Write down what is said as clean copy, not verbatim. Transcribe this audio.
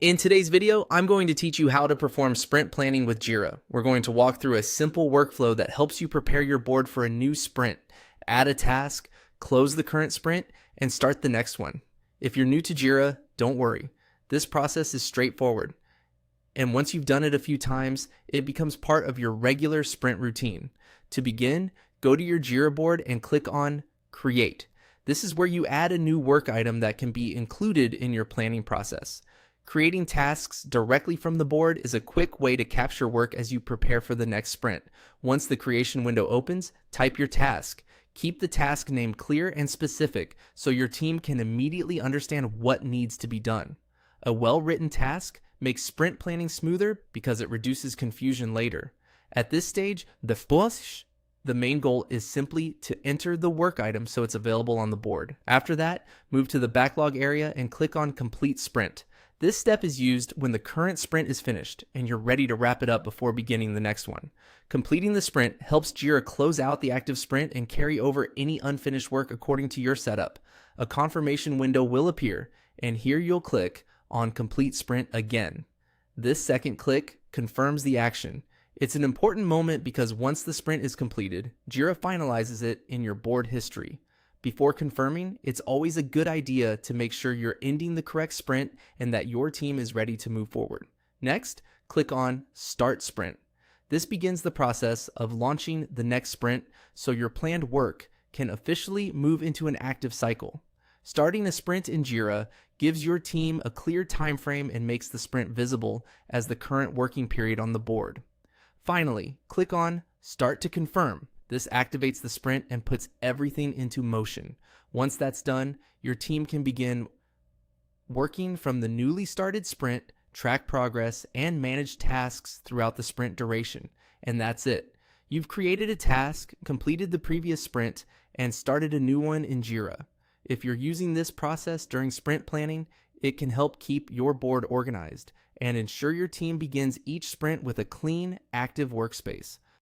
In today's video, I'm going to teach you how to perform sprint planning with Jira. We're going to walk through a simple workflow that helps you prepare your board for a new sprint, add a task, close the current sprint, and start the next one. If you're new to Jira, don't worry. This process is straightforward. And once you've done it a few times, it becomes part of your regular sprint routine. To begin, go to your Jira board and click on Create. This is where you add a new work item that can be included in your planning process. Creating tasks directly from the board is a quick way to capture work as you prepare for the next sprint. Once the creation window opens, type your task. Keep the task name clear and specific so your team can immediately understand what needs to be done. A well-written task makes sprint planning smoother because it reduces confusion later. At this stage, the main goal is simply to enter the work item so it's available on the board. After that, move to the backlog area and click on Complete Sprint. This step is used when the current sprint is finished and you're ready to wrap it up before beginning the next one. Completing the sprint helps Jira close out the active sprint and carry over any unfinished work according to your setup. A confirmation window will appear, and here you'll click on Complete Sprint again. This second click confirms the action. It's an important moment because once the sprint is completed, Jira finalizes it in your board history. Before confirming, it's always a good idea to make sure you're ending the correct sprint and that your team is ready to move forward. Next, click on Start Sprint. This begins the process of launching the next sprint so your planned work can officially move into an active cycle. Starting a sprint in Jira gives your team a clear time frame and makes the sprint visible as the current working period on the board. Finally, click on Start to Confirm. This activates the sprint and puts everything into motion. Once that's done, your team can begin working from the newly started sprint, track progress, and manage tasks throughout the sprint duration. And that's it. You've created a task, completed the previous sprint, and started a new one in Jira. If you're using this process during sprint planning, it can help keep your board organized and ensure your team begins each sprint with a clean, active workspace.